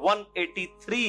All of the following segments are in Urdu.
183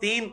3,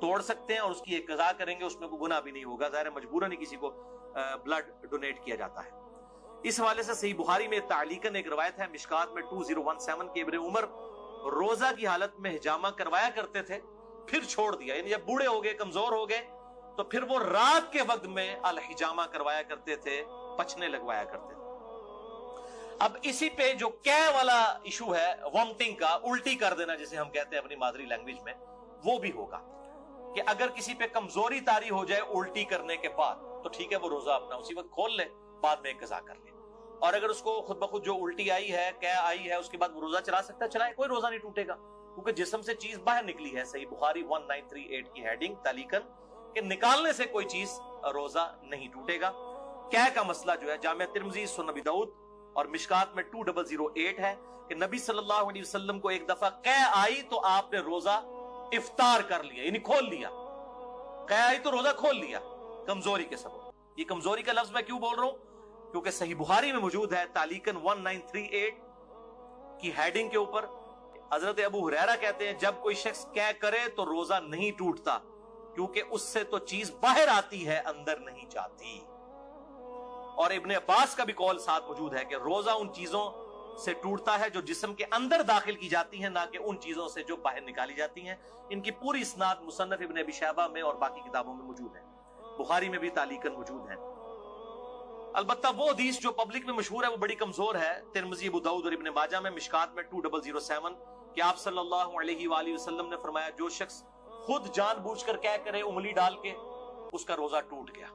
توڑ سکتے ہیں اور اس کی ایک قضا کریں گے, اس میں کوئی گناہ بھی نہیں ہوگا. ظاہر مجبوراً ہی کسی کو بلڈ ڈونیٹ کیا جاتا ہے. اس حوالے سے صحیح بخاری میں تعلیقاً ایک روایت ہے مشکات میں 2017 کے ابن عمر روزہ کی حالت میں حجامہ کروایا کرتے تھے, پھر چھوڑ دیا. یعنی جب بوڑھے ہو گئے, کمزور ہو گئے, تو پھر وہ رات کے وقت میں الحجامہ کروایا کرتے تھے, پچنے لگوایا کرتے تھے. اب اسی پہ جو کہہ والا ایشو ہے, وامٹنگ کا, الٹی کر دینا جسے ہم کہتے ہیں اپنی مادری لینگویج میں, وہ بھی ہوگا کہ اگر کسی پہ کمزوری طاری ہو جائے الٹی کرنے کے بعد تو ٹھیک ہے, وہ روزہ اپنا اسی وقت کھول لے, بعد میں ایک قضا کر لے. اور اگر اس کو خود بخود جو الٹی آئی ہے, کہہ آئی ہے, اس کے بعد وہ روزہ چلا سکتا ہے, چلائے, کوئی روزہ نہیں ٹوٹے گا, کیونکہ جسم سے چیز باہر نکلی ہے. صحیح بخاری 1938 کی ہیڈنگ تعلیقاً کہ نکالنے سے کوئی چیز روزہ نہیں ٹوٹے گا. کہہ کا مسئلہ جو ہے جامع ترمذی, سنن ابی داؤد اور مشکات میں 2008 ہے کہ نبی صلی اللہ علیہ وسلم کو ایک دفعہ کہہ آئی تو آپ نے روزہ افطار کر لیا, یعنی کھول لیا. کہہ آئی تو روزہ کھول لیا کمزوری کے سبب. یہ کمزوری کا لفظ میں کیوں بول رہا ہوں, کیونکہ صحیح بخاری میں موجود ہے تعلیقاً 1938 کی ہیڈنگ کے اوپر. حضرت ابو ہریرہ کہتے ہیں جب کوئی شخص کہہ کرے تو روزہ نہیں ٹوٹتا, کیونکہ اس سے تو چیز باہر آتی ہے, اندر نہیں جاتی. اور ابن عباس کا بھی قول ساتھ موجود ہے کہ روزہ ان چیزوں سے ٹوٹتا ہے جو جسم کے اندر داخل کی جاتی ہیں, نہ کہ ان چیزوں سے جو باہر نکالی جاتی ہیں. ان کی پوری اسناد مصنف ابن ابی شیبہ میں اور باقی کتابوں میں موجود ہے, بخاری میں بھی تعلیقاً موجود ہے. البتہ وہ حدیث جو پبلک میں مشہور ہے وہ بڑی کمزور ہے. ترمذی, ابو داؤد اور ابن ماجہ میں مشکات میں 2007 کہ آپ صلی اللہ علیہ وآلہ وسلم نے فرمایا جو شخص خود جان بوجھ کر کہہ کرے انگلی ڈال کے, اس کا روزہ ٹوٹ گیا,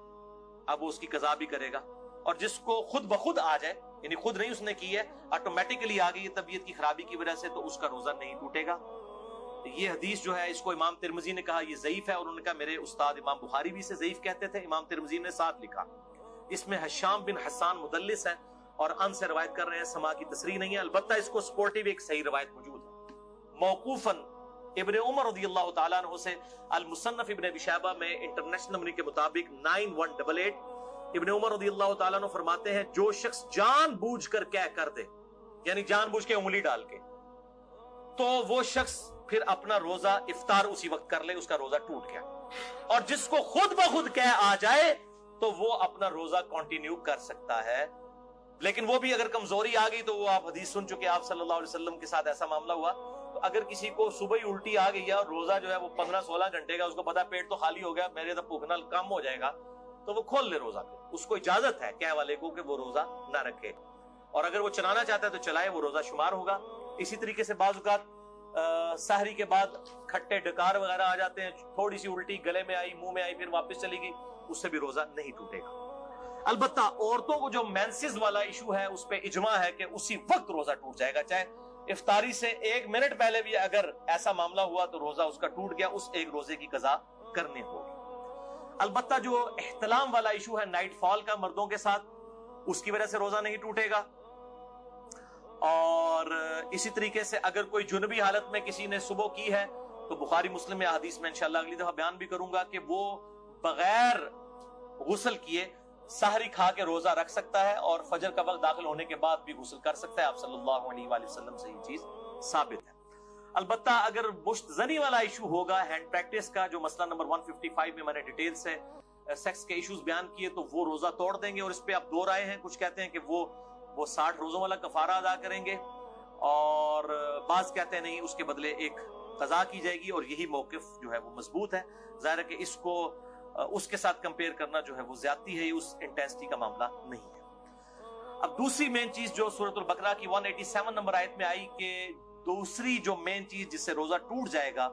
اب وہ اس کی قضا بھی کرے گا. اور جس کو خود بخود آ جائے, یعنی خود نہیں اس نے کی ہے, آٹومیٹکلی آ گئی طبیعت کی خرابی کی وجہ سے, تو اس کا روزہ نہیں ٹوٹے گا. یہ حدیث جو ہے اس کو امام ترمذی نے کہا یہ ضعیف ہے, اور انہوں نے کہا میرے استاد امام بخاری بھی اسے ضعیف کہتے تھے. امام ترمذی نے ساتھ لکھا اس میں حشام بن حسان مدلس ہے اور ان سے روایت کر رہے ہیں, سما کی تصریح نہیں ہے. البتہ اس کو سپورٹیو ایک صحیح روایت موجود ہے موقوفاً ابن عمر رضی اللہ تعالیٰ عنہ سے. المصنف ابن ابی شیبہ میں انٹرنیشنل نمبر کے مطابق 9188 ابن عمر رضی اللہ تعالیٰ عنہ فرماتے ہیں جو شخص جان بوجھ کر کہہ کر دے, یعنی جان بوجھ کے انگلی ڈال کے, تو وہ شخص پھر اپنا روزہ افطار اسی وقت کر لے, اس کا روزہ ٹوٹ گیا. اور جس کو خود بخود کہہ آ جائے تو وہ اپنا روزہ کنٹینیو کر سکتا ہے. لیکن وہ بھی اگر کمزوری آ گئی تو وہ آپ حدیث سن چکے, آپ صلی اللہ علیہ وسلم کے ساتھ ایسا معاملہ ہوا. تو اگر کسی کو صبح ہی الٹی آ گئی ہے اور روزہ جو ہے وہ 15-16 گھنٹے کا, اس کو پتا پیٹ تو خالی ہو گیا, میرے تو بھوکنا کم ہو جائے گا, تو وہ کھول لے روزہ. پھر اس کو اجازت ہے کہہ والے کو کہ وہ روزہ نہ رکھے, اور اگر وہ چلانا چاہتا ہے تو چلائے, وہ روزہ شمار ہوگا. اسی طریقے سے بعض اوقات سحری کے بعد کھٹے ڈکار وغیرہ آ جاتے ہیں, تھوڑی سی الٹی گلے میں آئی, منہ میں آئی, پھر واپس چلی گئی, اس سے بھی روزہ نہیں ٹوٹے گا. البتہ عورتوں کو جو مینسز والا ایشو ہے اس پہ اجماع ہے کہ اسی وقت روزہ ٹوٹ جائے گا, چاہے افطاری سے 1 منٹ پہلے بھی اگر ایسا معاملہ ہوا تو روزہ اس کا ٹوٹ گیا, اس ایک روزے کی قضا کرنے ہوگی. البتہ جو احتلام والا ایشو ہے نائٹ فال کا مردوں کے ساتھ, اس کی وجہ سے روزہ نہیں ٹوٹے گا. اور اسی طریقے سے اگر کوئی جنبی حالت میں کسی نے صبح کی ہے تو بخاری مسلم میں حدیث میں انشاءاللہ اگلی دفعہ بیان بھی کروں گا کہ وہ بغیر غسل کیے سحری کھا کے روزہ رکھ سکتا ہے, اور فجر کا وقت داخل ہونے کے بعد بھی غسل کر سکتا ہے. آپ صلی اللہ علیہ وآلہ وسلم سے یہ چیز ثابت ہے. البتہ اگر مشت زنی والا ایشو ہوگا, ہینڈ پریکٹس کا, جو مسئلہ نمبر 155 میں میں نے ڈیٹیل سے سیکس کے ایشوز بیان کیے, تو وہ روزہ توڑ دیں گے. اور اس پہ اب 2 رائے ہیں, کچھ کہتے ہیں کہ وہ 60 روزوں والا کفارہ ادا کریں گے, اور بعض کہتے ہیں نہیں, اس کے بدلے ایک قضا کی جائے گی, اور یہی موقف جو ہے وہ مضبوط ہے. ظاہر ہے کہ اس کو اس کے ساتھ کمپیئر کرنا جو ہے وہ زیادتی ہے, اس انٹینسٹی کا معاملہ نہیں ہے. اب دوسری مین چیز جو سورۃ البقرہ کی 187 نمبر آیت میں آئی کہ دوسری جو مین چیز جس سے روزہ ٹوٹ جائے گا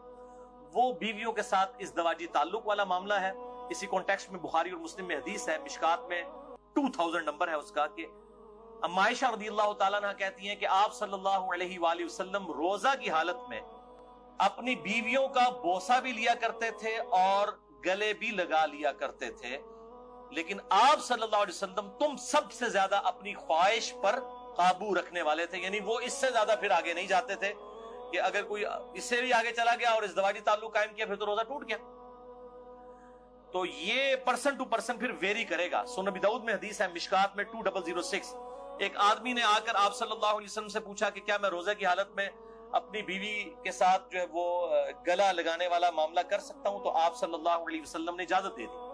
وہ بیویوں کے ساتھ ازدواجی تعلق والا معاملہ ہے. اسی کانٹیکسٹ میں بخاری اور مسلم میں حدیث ہے, مشکات میں 2000 نمبر ہے اس کا, کہ اما عائشہ رضی اللہ تعالیٰ عنہ کہتی ہیں کہ آپ صلی اللہ علیہ وآلہ وسلم روزہ کی حالت میں اپنی بیویوں کا بوسہ بھی لیا کرتے تھے اور گلے بھی لگا لیا کرتے تھے, لیکن آپ صلی اللہ علیہ وسلم تم سب سے زیادہ اپنی خواہش پر قابو رکھنے والے تھے. یعنی وہ اس سے زیادہ پھر آگے نہیں جاتے تھے کہ اگر کوئی اس سے بھی آگے چلا گیا اور ازدواجی تعلق قائم کیا پھر تو روزہ ٹوٹ گیا. تو یہ پرسن ٹو پرسن پھر ویری کرے گا. سنن ابی داؤد میں حدیث ہے مشکات میں 2006, ایک آدمی نے آ کر آپ صلی اللہ علیہ وسلم سے پوچھا کہ کیا میں روزہ کی حالت میں اپنی بیوی کے ساتھ جو ہے وہ گلا لگانے والا معاملہ کر سکتا ہوں؟ تو آپ صلی اللہ علیہ وسلم نے اجازت دے دی.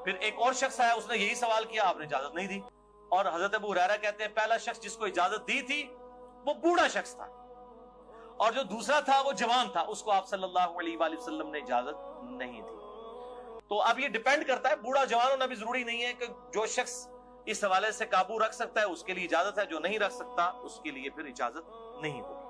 پھر ایک اور شخص آیا، اس نے یہی سوال کیا، آپ نے اجازت نہیں دی. اور حضرت ابو ہریرہ کہتے ہیں پہلا شخص جس کو اجازت دی تھی وہ بوڑھا شخص تھا، اور جو دوسرا تھا وہ جوان تھا، اس کو آپ صلی اللہ علیہ وآلہ وسلم نے اجازت نہیں دی. تو اب یہ ڈیپینڈ کرتا ہے، بوڑھا جوان ہونا بھی ضروری نہیں ہے کہ جو شخص اس حوالے سے قابو رکھ سکتا ہے اس کے لیے اجازت ہے، جو نہیں رکھ سکتا اس کے لیے پھر اجازت نہیں ہوگی.